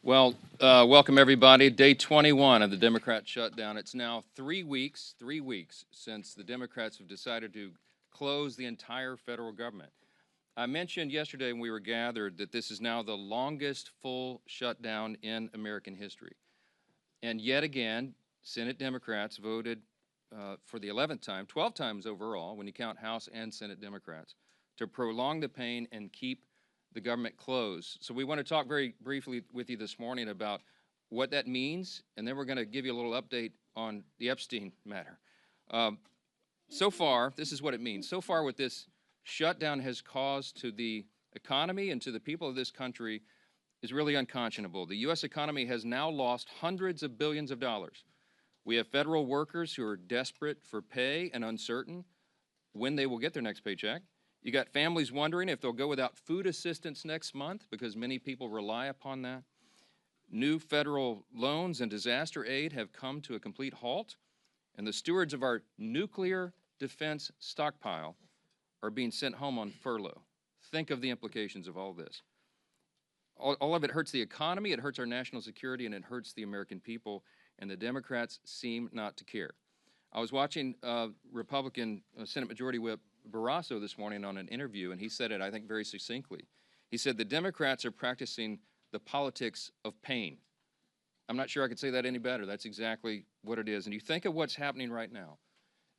Welcome everybody. Day 21 of the Democrat shutdown. It's now 3 weeks, since the Democrats have decided to close the entire federal government. I mentioned yesterday when we were gathered that this is now the longest full shutdown in American history. And yet again, Senate Democrats voted for the 11th time, 12 times overall, when you count House and Senate Democrats, to prolong the pain and keep the government closed. So we want to talk very briefly with you this morning about what that means, and then we're going to give you a little update on the Epstein matter. So far, this is what it means. So far, what this shutdown has caused to the economy and to the people of this country is really unconscionable. The U.S. economy has now lost hundreds of billions of dollars. We have federal workers who are desperate for pay and uncertain when they will get their next paycheck. You got families wondering if they'll go without food assistance next month because many people rely upon that. New federal loans and disaster aid have come to a complete halt, and the stewards of our nuclear defense stockpile are being sent home on furlough. Think of the implications of all this. All of it hurts the economy, it hurts our national security, and it hurts the American people, and the Democrats seem not to care. I was watching Republican Senate Majority Whip Barrasso this morning on an interview, and he said it, I think, very succinctly. He said the Democrats are practicing the politics of pain. I'm not sure I could say that any better. That's exactly what it is. And you think of what's happening right now.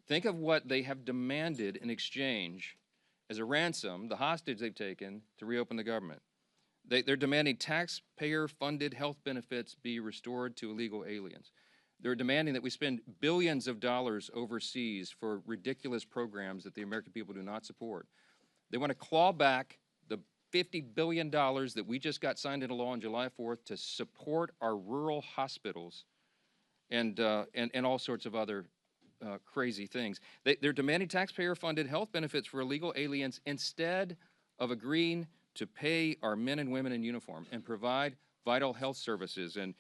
Think of what they have demanded in exchange as a ransom, the hostage they've taken to reopen the government. They're demanding taxpayer-funded health benefits be restored to illegal aliens. They're demanding that we spend billions of dollars overseas for ridiculous programs that the American people do not support. They want to claw back the $50 billion that we just got signed into law on July 4th to support our rural hospitals and all sorts of other crazy things. They're demanding taxpayer-funded health benefits for illegal aliens instead of agreeing to pay our men and women in uniform and provide vital health services and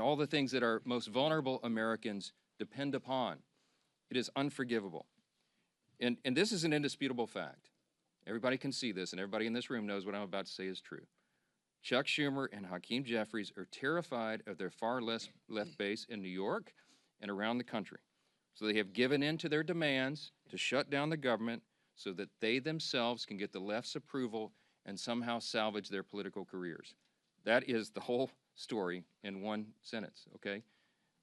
all the things that our most vulnerable Americans depend upon. It is unforgivable. And this is an indisputable fact. Everybody can see this, and everybody in this room knows what I'm about to say is true. Chuck Schumer and Hakeem Jeffries are terrified of their far left base in New York and around the country. So they have given in to their demands to shut down the government so that they themselves can get the left's approval and somehow salvage their political careers. That is the whole story in one sentence, okay?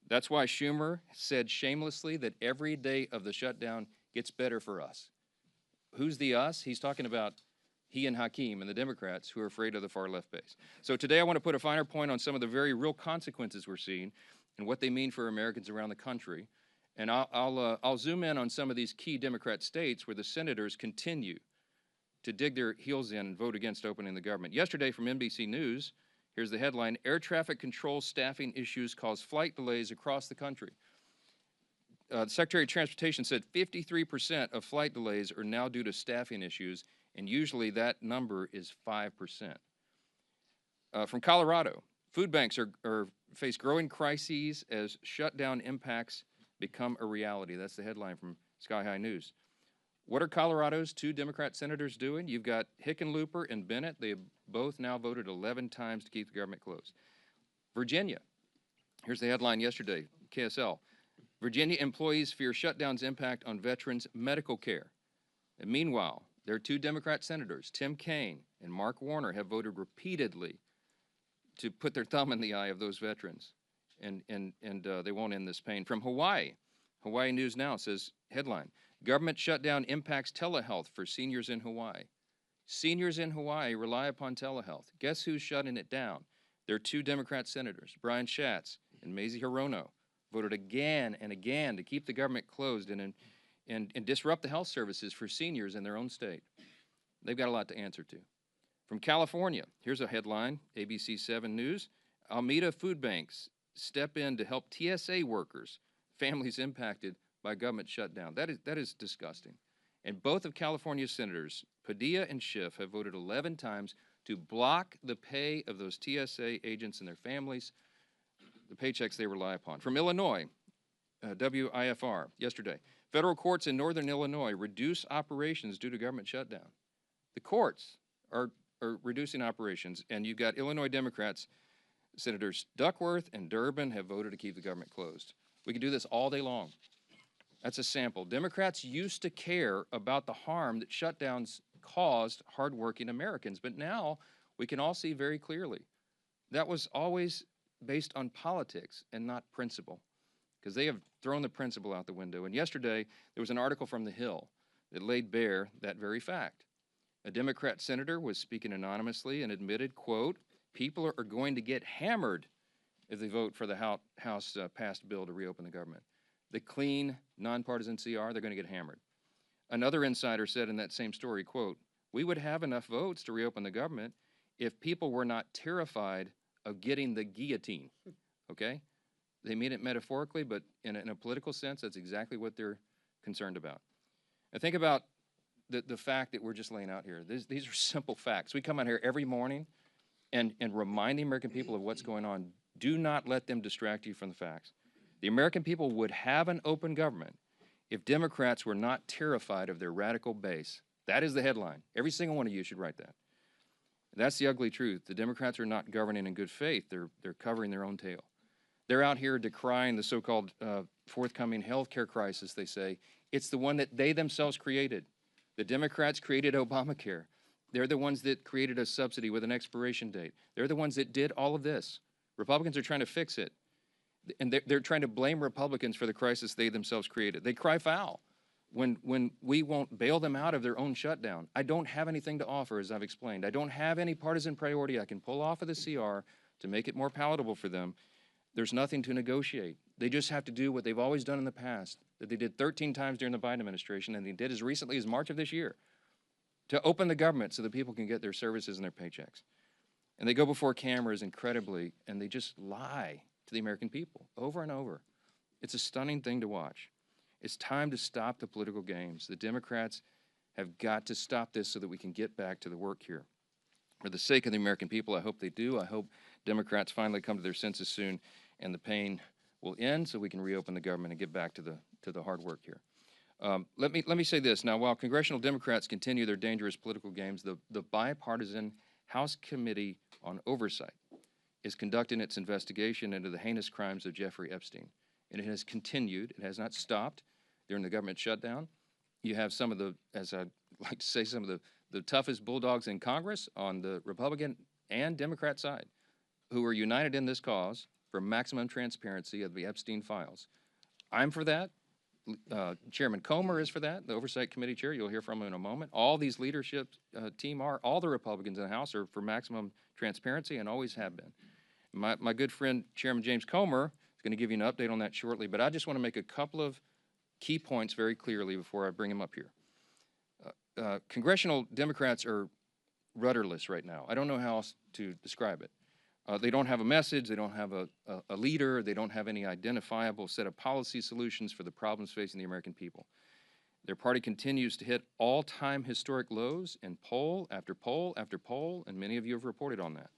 That's why Schumer said shamelessly that every day of the shutdown gets better for us. Who's the us? He's talking about he and Hakeem and the Democrats who are afraid of the far left base. So today I want to put a finer point on some of the very real consequences we're seeing and what they mean for Americans around the country. And I'll zoom in on some of these key Democrat states where the senators continue to dig their heels in and vote against opening the government. Yesterday from NBC News, here's the headline: air traffic control staffing issues cause flight delays across the country. The Secretary of Transportation said 53% of flight delays are now due to staffing issues, and usually that number is 5%. From Colorado, food banks face growing crises as shutdown impacts become a reality. That's the headline from Sky High News. What are Colorado's two Democrat senators doing? You've got Hickenlooper and Bennett. They have both now voted 11 times to keep the government closed. Virginia, here's the headline yesterday, KSL. Virginia employees fear shutdown's impact on veterans' medical care. And meanwhile, their two Democrat senators, Tim Kaine and Mark Warner, have voted repeatedly to put their thumb in the eye of those veterans, and they won't end this pain. From Hawaii, Hawaii News Now says, headline, government shutdown impacts telehealth for seniors in Hawaii. Seniors in Hawaii rely upon telehealth. Guess who's shutting it down? Their two Democrat senators, Brian Schatz and Mazie Hirono, voted again and again to keep the government closed and disrupt the health services for seniors in their own state. They've got a lot to answer to. From California, here's a headline, ABC 7 News. Alameda food banks step in to help TSA workers, families impacted by government shutdown. That is disgusting. And both of California's senators, Padilla and Schiff, have voted 11 times to block the pay of those TSA agents and their families, the paychecks they rely upon. From Illinois, WIFR, yesterday, federal courts in northern Illinois reduce operations due to government shutdown. The courts are reducing operations, and you've got Illinois Democrats Senators Duckworth and Durbin have voted to keep the government closed. We can do this all day long. That's a sample. Democrats used to care about the harm that shutdowns caused hardworking Americans, but now we can all see very clearly that was always based on politics and not principle, because they have thrown the principle out the window. And yesterday, there was an article from The Hill that laid bare that very fact. A Democrat senator was speaking anonymously and admitted, quote, people are going to get hammered if they vote for the House passed bill to reopen the government. The clean, nonpartisan CR, they're going to get hammered. Another insider said in that same story, quote, we would have enough votes to reopen the government if people were not terrified of getting the guillotine, okay? They mean it metaphorically, but in a political sense, that's exactly what they're concerned about. And think about the fact that we're just laying out here. These are simple facts. We come out here every morning and remind the American people of what's going on. Do not let them distract you from the facts. The American people would have an open government if Democrats were not terrified of their radical base. That is the headline. Every single one of you should write that. That's the ugly truth. The Democrats are not governing in good faith. They're covering their own tail. They're out here decrying the so-called forthcoming health care crisis, they say. It's the one that they themselves created. The Democrats created Obamacare. They're the ones that created a subsidy with an expiration date. They're the ones that did all of this. Republicans are trying to fix it. And they're trying to blame Republicans for the crisis they themselves created. They cry foul when we won't bail them out of their own shutdown. I don't have anything to offer, as I've explained. I don't have any partisan priority I can pull off of the CR to make it more palatable for them. There's nothing to negotiate. They just have to do what they've always done in the past, that they did 13 times during the Biden administration, and they did as recently as March of this year, to open the government so that people can get their services and their paychecks. And they go before cameras incredibly, and they just lie to the American people over and over. It's a stunning thing to watch. It's time to stop the political games. The Democrats have got to stop this so that we can get back to the work here. For the sake of the American people, I hope they do. I hope Democrats finally come to their senses soon and the pain will end so we can reopen the government and get back to the hard work here. Let me say this. Now, while congressional Democrats continue their dangerous political games, the bipartisan House Committee on Oversight is conducting its investigation into the heinous crimes of Jeffrey Epstein. And it has continued. It has not stopped during the government shutdown. You have some of the, as I like to say, some of the toughest bulldogs in Congress on the Republican and Democrat side who are united in this cause for maximum transparency of the Epstein files. I'm for that. Chairman Comer is for that, the Oversight Committee chair. You'll hear from him in a moment. All these leadership team are, all the Republicans in the House are for maximum transparency and always have been. My good friend, Chairman James Comer, is going to give you an update on that shortly, but I just want to make a couple of key points very clearly before I bring him up here. Congressional Democrats are rudderless right now. I don't know how else to describe it. They don't have a message, they don't have a leader, they don't have any identifiable set of policy solutions for the problems facing the American people. Their party continues to hit all-time historic lows in poll after poll after poll, and many of you have reported on that.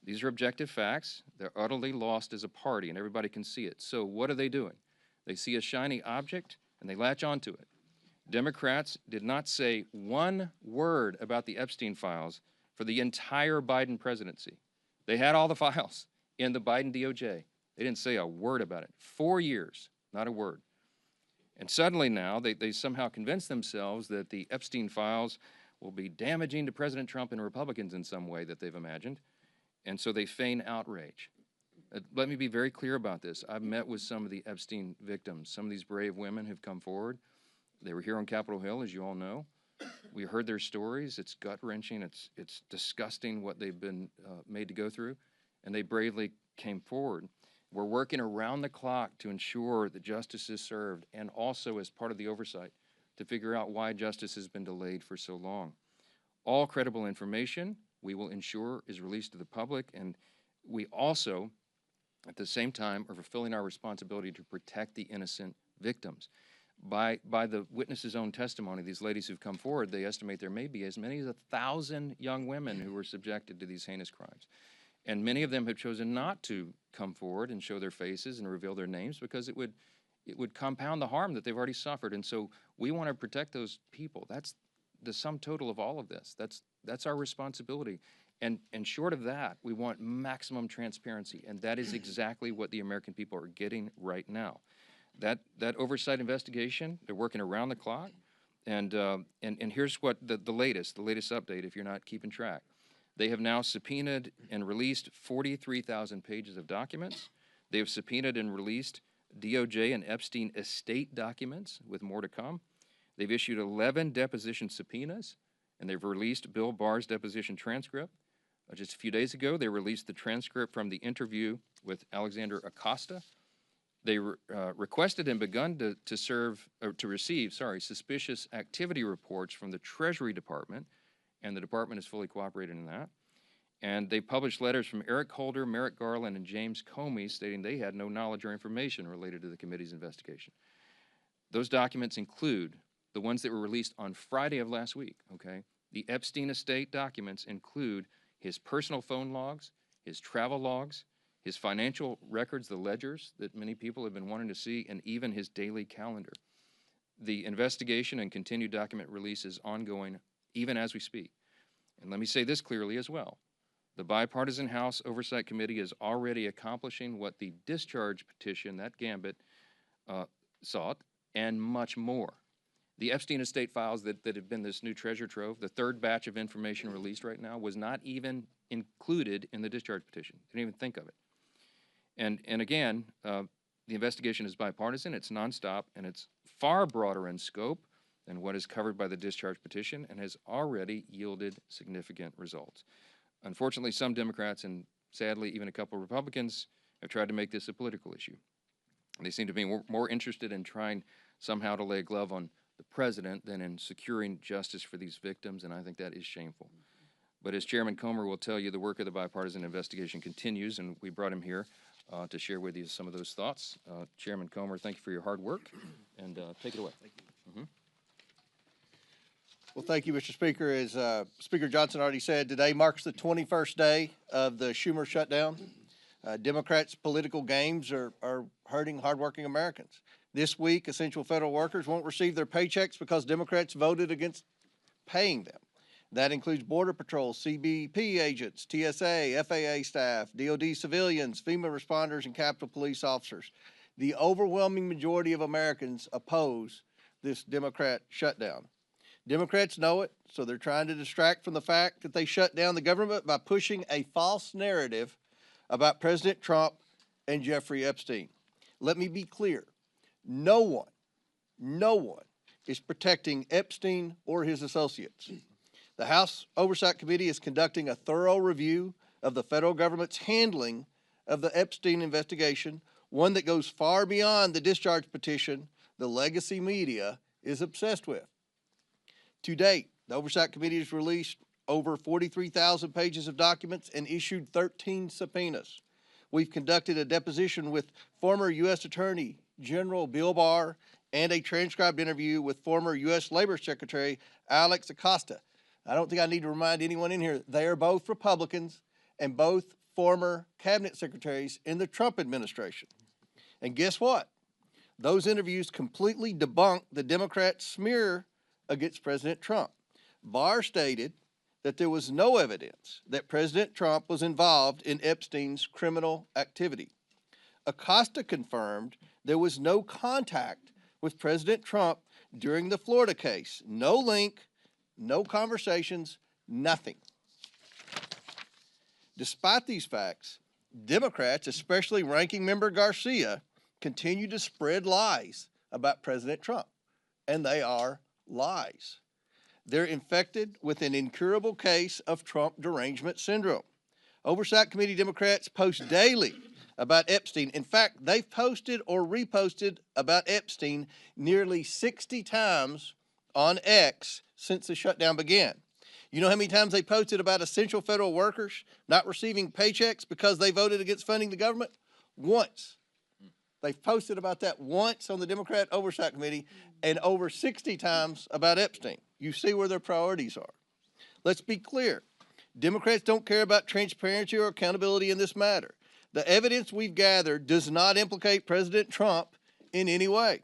These are objective facts. They're utterly lost as a party, and everybody can see it. So what are they doing? They see a shiny object, and they latch onto it. Democrats did not say one word about the Epstein files for the entire Biden presidency. They had all the files in the Biden DOJ. They didn't say a word about it. 4 years, not a word. And suddenly now, they somehow convinced themselves that the Epstein files will be damaging to President Trump and Republicans in some way that they've imagined. And so they feign outrage. Let me be very clear about this. I've met with some of the Epstein victims. Some of these brave women have come forward. They were here on Capitol Hill, as you all know. We heard their stories. It's gut-wrenching. It's disgusting what they've been made to go through, and they bravely came forward. We're working around the clock to ensure that justice is served, and also as part of the oversight to figure out why justice has been delayed for so long. All credible information we will ensure is released to the public, and we also, at the same time, are fulfilling our responsibility to protect the innocent victims. By the witnesses' own testimony, these ladies who've come forward, they estimate there may be as many as 1,000 young women who were subjected to these heinous crimes. And many of them have chosen not to come forward and show their faces and reveal their names because it would compound the harm that they've already suffered. And so we want to protect those people. That's the sum total of all of this. That's our responsibility. And short of that, we want maximum transparency, and that is exactly what the American people are getting right now. That oversight investigation, they're working around the clock, and here's what the latest update, if you're not keeping track. They have now subpoenaed and released 43,000 pages of documents. They have subpoenaed and released DOJ and Epstein estate documents, with more to come. They've issued 11 deposition subpoenas, and they've released Bill Barr's deposition transcript. Just a few days ago, they released the transcript from the interview with Alexander Acosta. They requested and begun to receive suspicious activity reports from the Treasury Department, and the department is fully cooperating in that. And they published letters from Eric Holder, Merrick Garland, and James Comey stating they had no knowledge or information related to the committee's investigation. Those documents include the ones that were released on Friday of last week, okay? The Epstein estate documents include his personal phone logs, his travel logs, his financial records, the ledgers that many people have been wanting to see, and even his daily calendar. The investigation and continued document release is ongoing even as we speak. And let me say this clearly as well. The Bipartisan House Oversight Committee is already accomplishing what the discharge petition, that gambit, sought, and much more. The Epstein estate files that have been this new treasure trove, the third batch of information released right now, was not even included in the discharge petition. Didn't even think of it. And again, the investigation is bipartisan, it's nonstop, and it's far broader in scope than what is covered by the discharge petition, and has already yielded significant results. Unfortunately, some Democrats, and sadly even a couple of Republicans, have tried to make this a political issue. They seem to be more interested in trying somehow to lay a glove on the president than in securing justice for these victims, and I think that is shameful. But as Chairman Comer will tell you, the work of the bipartisan investigation continues, and we brought him here to share with you some of those thoughts. Chairman Comer, thank you for your hard work, and take it away. Thank you. Well, thank you, Mr. Speaker. As Speaker Johnson already said, today marks the 21st day of the Schumer shutdown. Democrats' political games are hurting hardworking Americans. This week, essential federal workers won't receive their paychecks because Democrats voted against paying them. That includes Border Patrol, CBP agents, TSA, FAA staff, DOD civilians, FEMA responders, and Capitol Police officers. The overwhelming majority of Americans oppose this Democrat shutdown. Democrats know it, so they're trying to distract from the fact that they shut down the government by pushing a false narrative about President Trump and Jeffrey Epstein. Let me be clear. No one is protecting Epstein or his associates. The House Oversight Committee is conducting a thorough review of the federal government's handling of the Epstein investigation, one that goes far beyond the discharge petition the legacy media is obsessed with. To date, the Oversight Committee has released over 43,000 pages of documents and issued 13 subpoenas. We've conducted a deposition with former U.S. Attorney General Bill Barr and a transcribed interview with former U.S. Labor Secretary Alex Acosta. I don't think I need to remind anyone in here, they are both Republicans and both former cabinet secretaries in the Trump administration. And guess what? Those interviews completely debunked the Democrat smear against President Trump. Barr stated that there was no evidence that President Trump was involved in Epstein's criminal activity. Acosta confirmed there was no contact with President Trump during the Florida case. No link, no conversations, nothing. Despite these facts, Democrats, especially Ranking Member Garcia, continue to spread lies about President Trump, and they are lies. They're infected with an incurable case of Trump derangement syndrome. Oversight Committee Democrats post daily about Epstein. In fact, they've posted or reposted about Epstein nearly 60 times on X since the shutdown began. You know how many times they posted about essential federal workers not receiving paychecks because they voted against funding the government? Once. They've posted about that once on the Democrat Oversight Committee and over 60 times about Epstein. You see where their priorities are. Let's be clear. Democrats don't care about transparency or accountability in this matter. The evidence we've gathered does not implicate President Trump in any way.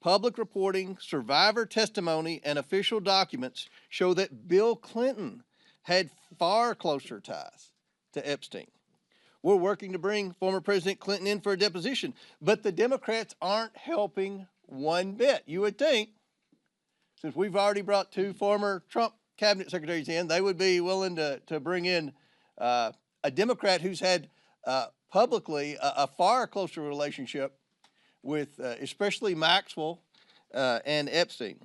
Public reporting, survivor testimony, and official documents show that Bill Clinton had far closer ties to Epstein. We're working to bring former President Clinton in for a deposition, but the Democrats aren't helping one bit. You would think, since we've already brought 2 former Trump cabinet secretaries in, they would be willing to bring in a Democrat who's had publicly a far closer relationship with especially Maxwell and Epstein.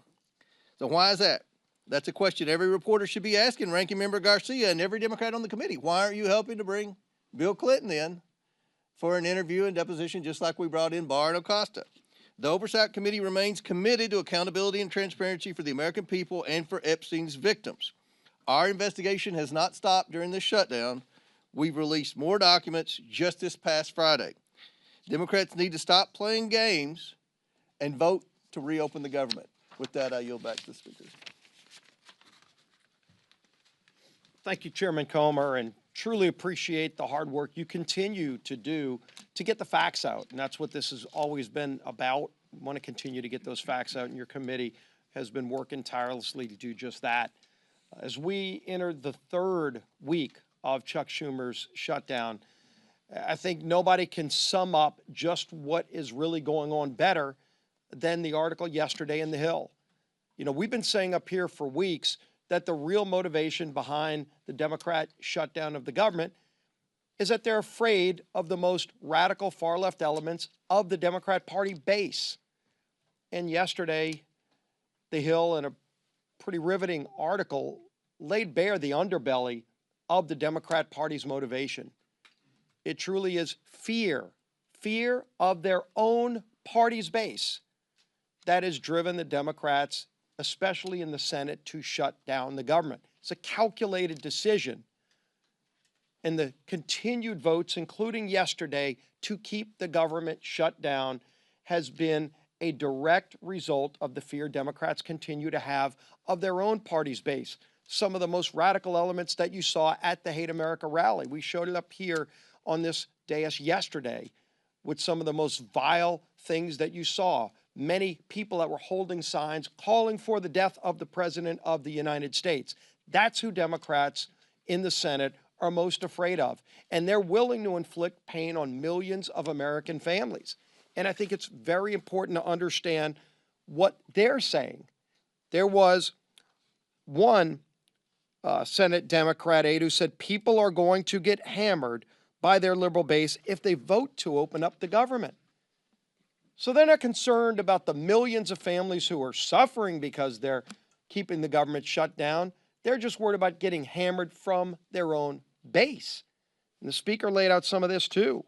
So why is that? That's a question every reporter should be asking Ranking Member Garcia and every Democrat on the committee. Why aren't you helping to bring Bill Clinton in for an interview and deposition just like we brought in Barr and Acosta? The Oversight Committee remains committed to accountability and transparency for the American people and for Epstein's victims. Our investigation has not stopped during this shutdown. We've released more documents just this past Friday. Democrats need to stop playing games and vote to reopen the government. With that, I yield back to the speakers. Thank you, Chairman Comer, and truly appreciate the hard work you continue to do to get the facts out. And that's what this has always been about. We want to continue to get those facts out, and your committee has been working tirelessly to do just that. As we enter the 3rd week of Chuck Schumer's shutdown, I think nobody can sum up just what is really going on better than the article yesterday in The Hill. You know, we've been saying up here for weeks that the real motivation behind the Democrat shutdown of the government is that they're afraid of the most radical far-left elements of the Democrat Party base. And yesterday, The Hill, in a pretty riveting article, laid bare the underbelly of the Democrat Party's motivation. It truly is fear of their own party's base that has driven the Democrats, especially in the Senate, to shut down the government. It's a calculated decision. And the continued votes, including yesterday, to keep the government shut down has been a direct result of the fear Democrats continue to have of their own party's base. Some of the most radical elements that you saw at the Hate America rally. We showed it up here on this dais yesterday with some of the most vile things that you saw. Many people that were holding signs calling for the death of the President of the United States. That's who Democrats in the Senate are most afraid of. And they're willing to inflict pain on millions of American families. And I think it's very important to understand what they're saying. There was one Senate Democrat aide who said people are going to get hammered by their liberal base if they vote to open up the government. So they're not concerned about the millions of families who are suffering because they're keeping the government shut down. They're just worried about getting hammered from their own base. And the speaker laid out some of this too.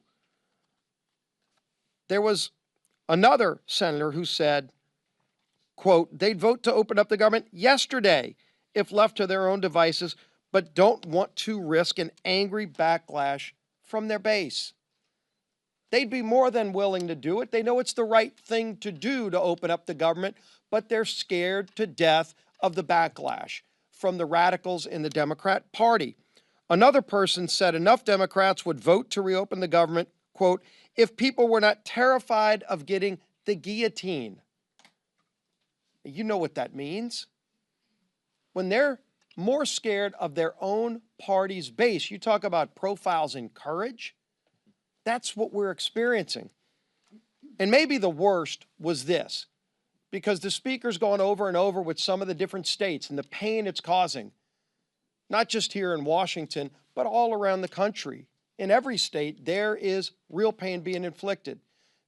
There was another senator who said, quote, they'd vote to open up the government yesterday if left to their own devices, but don't want to risk an angry backlash from their base. They'd be more than willing to do it. They know it's the right thing to do to open up the government, but they're scared to death of the backlash from the radicals in the Democrat Party. Another person said enough Democrats would vote to reopen the government, quote, if people were not terrified of getting the guillotine. You know what that means. When they're more scared of their own party's base, you talk about profiles in courage. That's what we're experiencing. And maybe the worst was this, because the speaker's gone over and over with some of the different states and the pain it's causing, not just here in Washington, but all around the country. In every state, there is real pain being inflicted.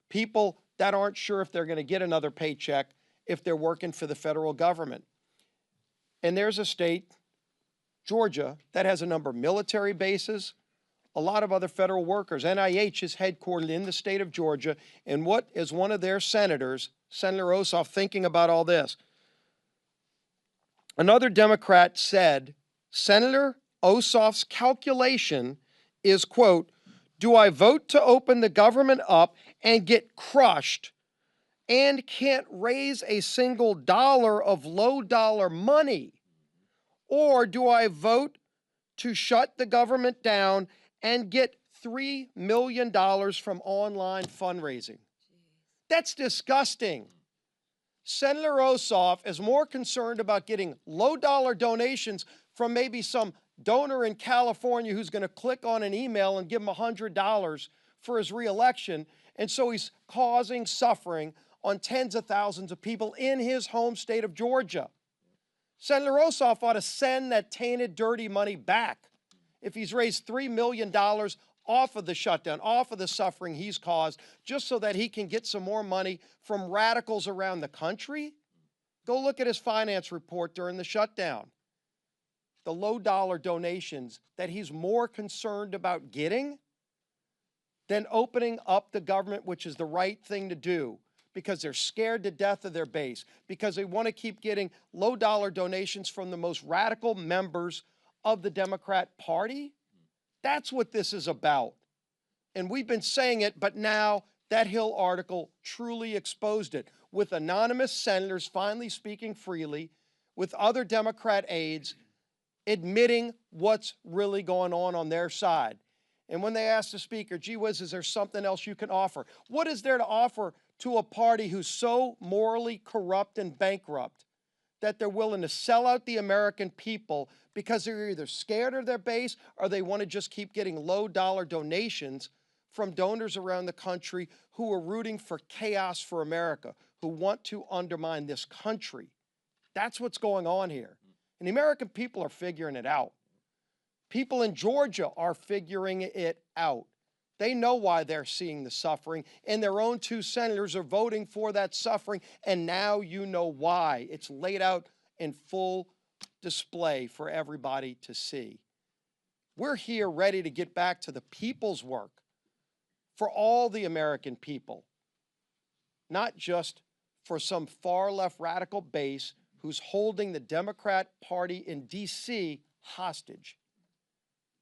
People that aren't sure if they're going to get another paycheck if they're working for the federal government. And there's a state, Georgia, that has a number of military bases, a lot of other federal workers. NIH is headquartered in the state of Georgia. And what is one of their senators, Senator Ossoff, thinking about all this? Another Democrat said, Senator Ossoff's calculation is, quote, do I vote to open the government up and get crushed and can't raise a single dollar of low dollar money? Or do I vote to shut the government down and get $3 million from online fundraising? That's disgusting. Senator Ossoff is more concerned about getting low dollar donations from maybe some donor in California who's going to click on an email and give him $100 for his reelection. And so he's causing suffering on tens of thousands of people in his home state of Georgia. Senator Ossoff ought to send that tainted, dirty money back if he's raised $3 million off of the shutdown, off of the suffering he's caused, just so that he can get some more money from radicals around the country. Go look at his finance report during the shutdown. The low-dollar donations that he's more concerned about getting than opening up the government, which is the right thing to do, because they're scared to death of their base, because they want to keep getting low-dollar donations from the most radical members of the Democrat Party. That's what this is about. And we've been saying it, but now that Hill article truly exposed it, with anonymous senators finally speaking freely, with other Democrat aides admitting what's really going on their side. And when they asked the speaker, gee whiz, is there something else you can offer? What is there to offer to a party who's so morally corrupt and bankrupt that they're willing to sell out the American people because they're either scared of their base or they want to just keep getting low-dollar donations from donors around the country who are rooting for chaos for America, who want to undermine this country? That's what's going on here. And the American people are figuring it out. People in Georgia are figuring it out. They know why they're seeing the suffering, and their own two senators are voting for that suffering, and now you know why. It's laid out in full display for everybody to see. We're here ready to get back to the people's work for all the American people, not just for some far-left radical base who's holding the Democrat Party in D.C. hostage.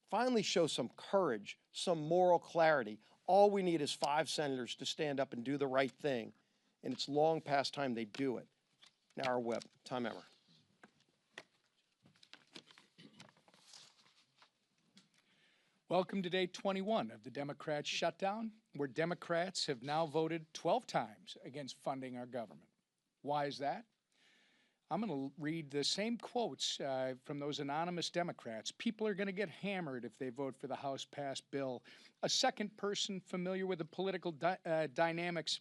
Finally show some courage, some moral clarity. All we need is 5 senators to stand up and do the right thing, and it's long past time they do it. Now our whip. Tom Emmer. Welcome to day 21 of the Democrats' shutdown, where Democrats have now voted 12 times against funding our government. Why is that? I'm going to read the same quotes from those anonymous Democrats. People are going to get hammered if they vote for the House-passed bill. A second person familiar with the political dynamics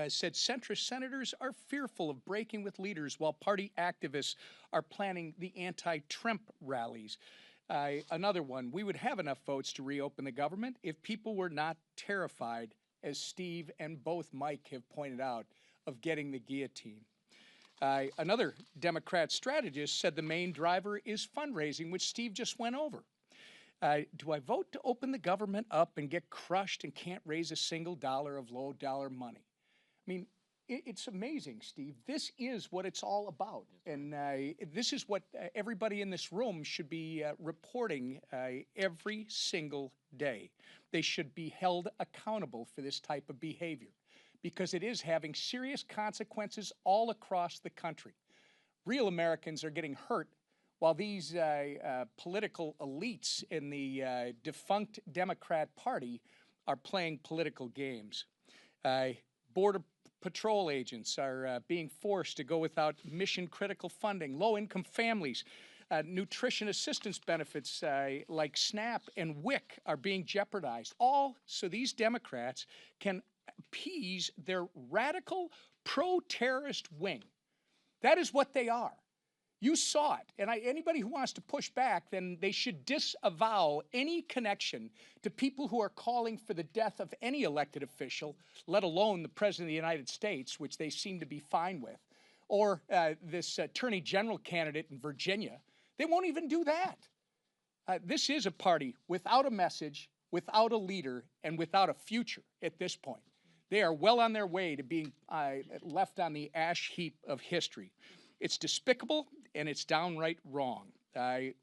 said centrist senators are fearful of breaking with leaders while party activists are planning the anti-Trump rallies. Another one, we would have enough votes to reopen the government if people were not terrified, as Steve and both Mike have pointed out, of getting the guillotine. Another Democrat strategist said the main driver is fundraising, which Steve just went over. Do I vote to open the government up and get crushed and can't raise a single dollar of low-dollar money? I mean, it's amazing, Steve. This is what it's all about. And this is what everybody in this room should be reporting every single day. They should be held accountable for this type of behavior, because it is having serious consequences all across the country. Real Americans are getting hurt while these political elites in the defunct Democrat Party are playing political games. Border Patrol agents are being forced to go without mission-critical funding. Low-income families, nutrition assistance benefits like SNAP and WIC are being jeopardized, all so these Democrats can appease their radical pro-terrorist wing. That is what they are. You saw it. And anybody who wants to push back, then they should disavow any connection to people who are calling for the death of any elected official, let alone the President of the United States, which they seem to be fine with, or this Attorney General candidate in Virginia. They won't even do that. This is a party without a message, without a leader, and without a future at this point. They are well on their way to being left on the ash heap of history. It's despicable, and it's downright wrong.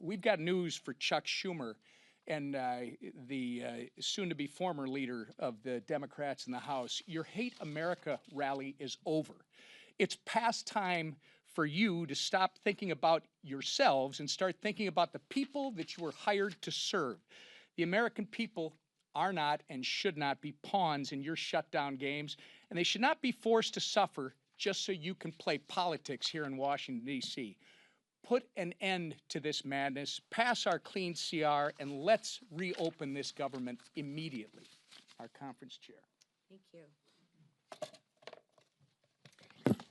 We've got news for Chuck Schumer and the soon-to-be former leader of the Democrats in the House. Your Hate America rally is over. It's past time for you to stop thinking about yourselves and start thinking about the people that you were hired to serve. The American people are not and should not be pawns in your shutdown games, and they should not be forced to suffer just so you can play politics here in Washington, D.C. put an end to this madness, pass our clean CR, and let's reopen this government immediately. Our conference chair. Thank you.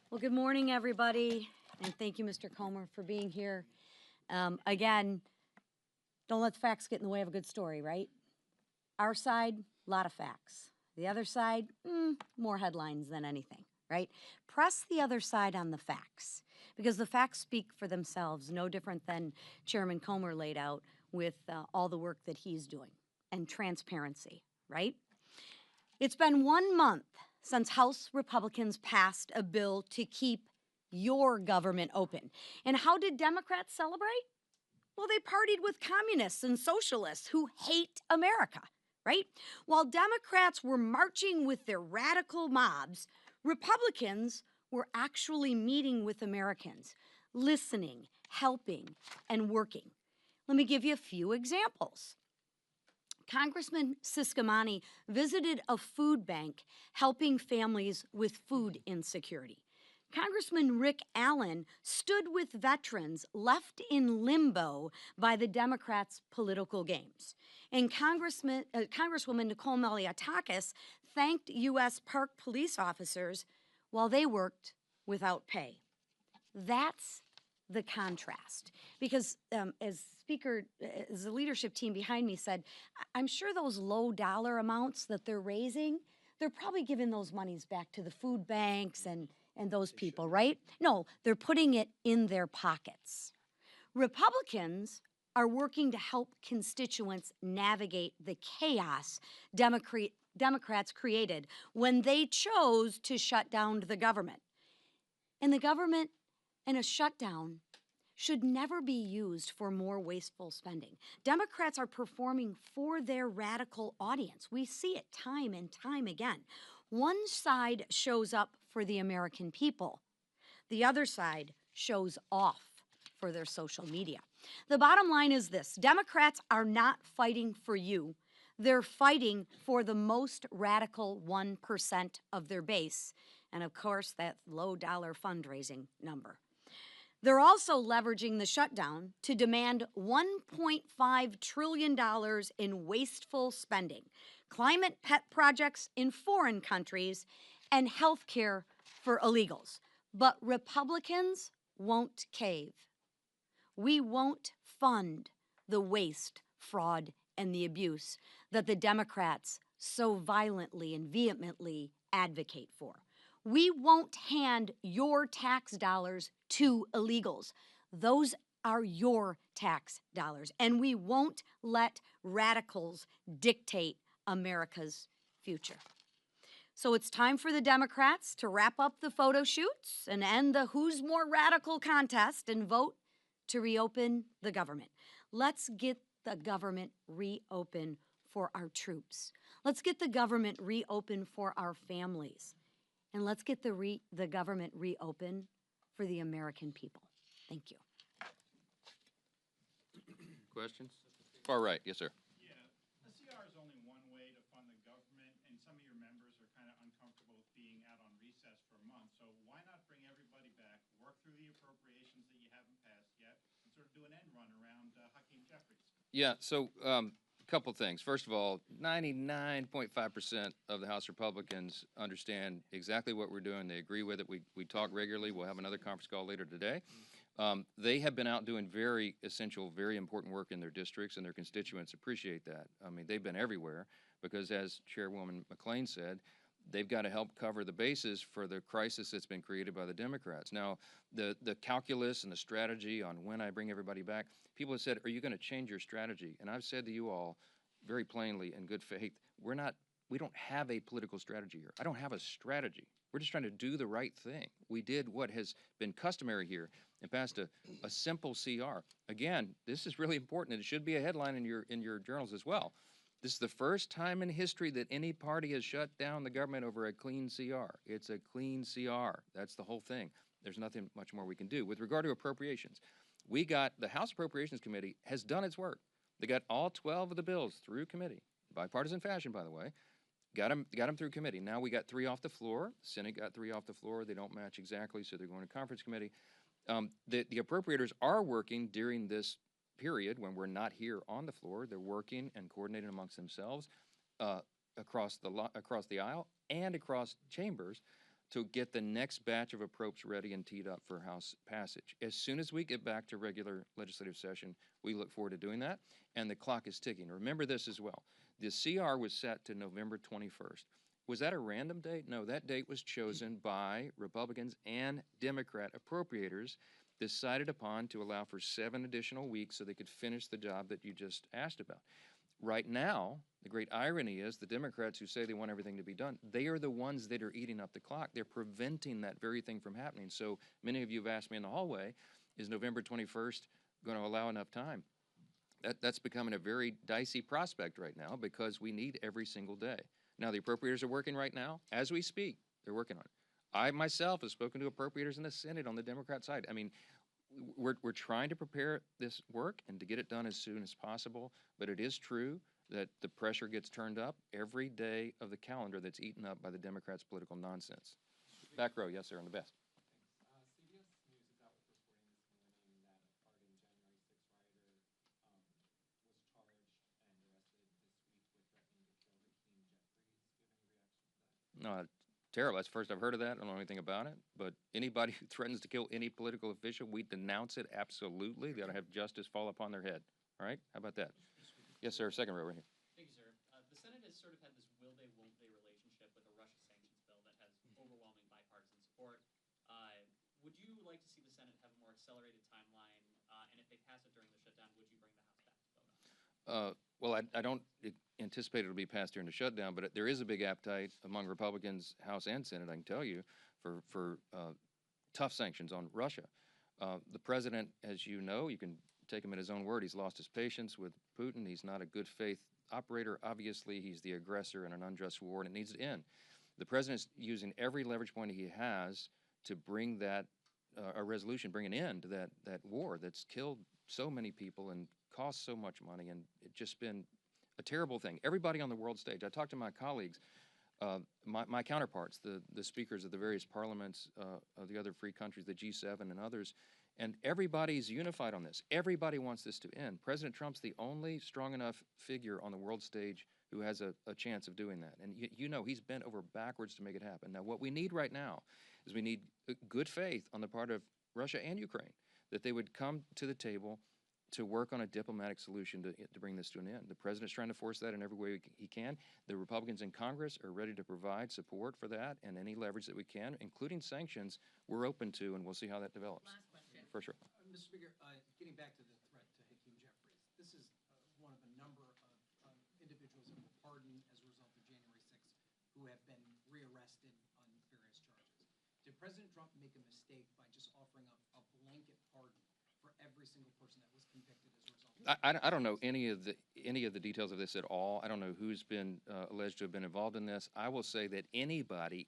Well, good morning, everybody, and thank you, Mr. Comer, for being here. Again, don't let the facts get in the way of a good story, right? Our side, a lot of facts. The other side, more headlines than anything, right? Press the other side on the facts, because the facts speak for themselves, no different than Chairman Comer laid out with all the work that he's doing, and transparency, right? It's been 1 month since House Republicans passed a bill to keep your government open. And how did Democrats celebrate? Well, they partied with communists and socialists who hate America, right? While Democrats were marching with their radical mobs, Republicans were actually meeting with Americans, listening, helping, and working. Let me give you a few examples. Congressman Siscomani visited a food bank helping families with food insecurity. Congressman Rick Allen stood with veterans left in limbo by the Democrats' political games. And Congresswoman Nicole Malliotakis thanked U.S. Park police officers while they worked without pay. That's the contrast. Because as the leadership team behind me said, I'm sure those low dollar amounts that they're raising, they're probably giving those monies back to the food banks and those people, right? No, they're putting it in their pockets. Republicans are working to help constituents navigate the chaos Democrats created when they chose to shut down the government. And the government and a shutdown should never be used for more wasteful spending. Democrats are performing for their radical audience. We see it time and time again. One side shows up for the American people. The other side shows off for their social media. The bottom line is this: Democrats are not fighting for you. They're fighting for the most radical 1% of their base. And of course, that low dollar fundraising number. They're also leveraging the shutdown to demand $1.5 trillion in wasteful spending, climate pet projects in foreign countries, and health care for illegals. But Republicans won't cave. We won't fund the waste, fraud, and the abuse that the Democrats so violently and vehemently advocate for. We won't hand your tax dollars to illegals. Those are your tax dollars. And we won't let radicals dictate America's future. So it's time for the Democrats to wrap up the photo shoots and end the who's more radical contest and vote to reopen the government. Let's get the government reopened for our troops. Let's get the government reopened for our families. And let's get the government reopened for the American people. Thank you. Questions? Far right, yes, sir. Yeah, the CR is only one way to fund the government, and some of your members are kind of uncomfortable with being out on recess for a month. So why not bring everybody back, work through the appropriations that you haven't passed yet, and sort of do an end run around Hakeem Jeffries? Yeah, so a couple things. First of all, 99.5% of the House Republicans understand exactly what we're doing. They agree with it. We talk regularly. We'll have another conference call later today. They have been out doing very essential, very important work in their districts, and their constituents appreciate that. I mean, they've been everywhere because, as Chairwoman McLean said, they've got to help cover the bases for the crisis that's been created by the Democrats. Now, the calculus and the strategy on when I bring everybody back, people have said, are you going to change your strategy? And I've said to you all very plainly in good faith, we don't have a political strategy here. I don't have a strategy. We're just trying to do the right thing. We did what has been customary here and passed a simple CR. Again, this is really important, and it should be a headline in your journals as well. This is the first time in history that any party has shut down the government over a clean CR. It's a clean CR. That's the whole thing. There's nothing much more we can do. With regard to appropriations, the House Appropriations Committee has done its work. They got all 12 of the bills through committee, bipartisan fashion, by the way. Got them through committee. Now we got 3 off the floor. Senate got 3 off the floor. They don't match exactly, so they're going to conference committee. The appropriators are working during this period when we're not here on the floor. They're working and coordinating amongst themselves across the aisle and across chambers to get the next batch of approps ready and teed up for House passage. As soon as we get back to regular legislative session, we look forward to doing that, and the clock is ticking. Remember this as well. The CR was set to November 21st. Was that a random date? No, that date was chosen by Republicans and Democrat appropriators, decided upon to allow for 7 additional weeks so they could finish the job that you just asked about. Right now, the great irony is the Democrats who say they want everything to be done, they are the ones that are eating up the clock. They're preventing that very thing from happening. So many of you have asked me in the hallway, is November 21st going to allow enough time? That's becoming a very dicey prospect right now because we need every single day. Now, the appropriators are working right now. As we speak, they're working on it. I myself have spoken to appropriators in the Senate on the Democrat side. I mean, we're trying to prepare this work and to get it done as soon as possible, but it is true that the pressure gets turned up every day of the calendar that's eaten up by the Democrats' political nonsense. Back row, yes, sir, on the best. CBS News is out with reporting this morning that a pardoned January 6th rioter was charged and arrested this week with threatening to kill Hakeem Jeffries. Do you have any reaction to that? No, terrible. That's the first I've heard of that. I don't know anything about it. But anybody who threatens to kill any political official, we denounce it absolutely. They ought to have justice fall upon their head. All right? How about that? Yes, sir. Second row right here. Thank you, sir. The Senate has sort of had this will they, won't they relationship with a Russia sanctions bill that has overwhelming bipartisan support. Would you like to see the Senate have a more accelerated timeline? And if they pass it during the shutdown, would you bring the House back to vote on it? Well, I don't anticipate it'll be passed during the shutdown, but there is a big appetite among Republicans, House and Senate, I can tell you, for tough sanctions on Russia. The president, as you know, you can take him at his own word, he's lost his patience with Putin. He's not a good faith operator. Obviously, he's the aggressor in an unjust war, and it needs to end. The president's using every leverage point he has to bring that a resolution, bring an end to that war that's killed so many people and cost so much money, and it's just been a terrible thing. Everybody on the world stage, I talked to my colleagues, my counterparts, the speakers of the various parliaments of the other free countries, the G7 and others, and everybody's unified on this. Everybody wants this to end. President Trump's the only strong enough figure on the world stage who has a chance of doing that. And you know he's bent over backwards to make it happen. Now, what we need right now is we need good faith on the part of Russia and Ukraine that they would come to the table to work on a diplomatic solution to bring this to an end. The president's trying to force that in every way he can. The Republicans in Congress are ready to provide support for that, and any leverage that we can, including sanctions, we're open to, and we'll see how that develops. Last question. For sure. Mr. Speaker, getting back to the threat to Hakeem Jeffries, this is one of a number of individuals that were pardoned as a result of January 6th who have been rearrested on various charges. Did President Trump make a mistake by just offering up a blanket pardon for every single person that was convicted as a result? I don't know any of the details of this at all. I don't know who's been alleged to have been involved in this. I will say that anybody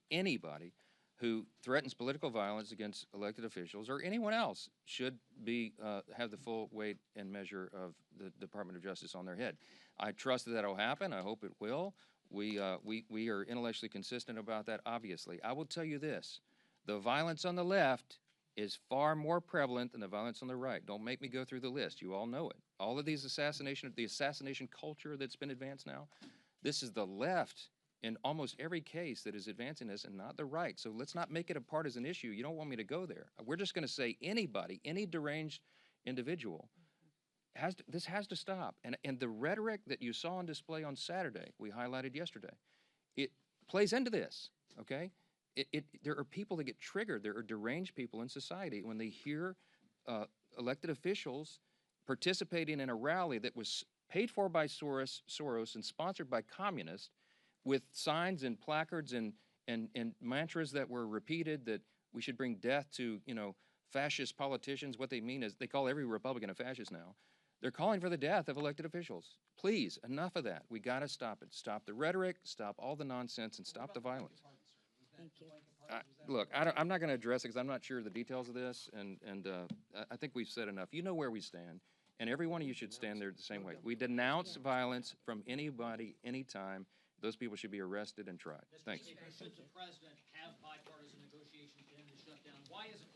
who threatens political violence against elected officials or anyone else should be have the full weight and measure of the Department of Justice on their head. I trust that will happen. I hope it will. We are intellectually consistent about that, obviously. I will tell you this. The violence on the left is far more prevalent than the violence on the right. Don't make me go through the list. You all know it. All of these the assassination culture that's been advanced now, this is the left in almost every case that is advancing this and not the right. So let's not make it a partisan issue. You don't want me to go there. We're just going to say anybody, any deranged individual, this has to stop. And the rhetoric that you saw on display on Saturday, we highlighted yesterday, it plays into this, okay? There are people that get triggered. There are deranged people in society when they hear elected officials participating in a rally that was paid for by Soros and sponsored by communists with signs and placards and mantras that were repeated that we should bring death to, fascist politicians. What they mean is they call every Republican a fascist now. They're calling for the death of elected officials. Please, enough of that. We got to stop it. Stop the rhetoric, stop all the nonsense, and stop the violence. Thank you. Look, I'm not going to address it because I'm not sure of the details of this, and I think we've said enough. You know where we stand, and every one of you should stand there the same way. We denounce violence from anybody, anytime. Those people should be arrested and tried. Thanks. Should the president have bipartisan negotiations to end the shutdown? Why is it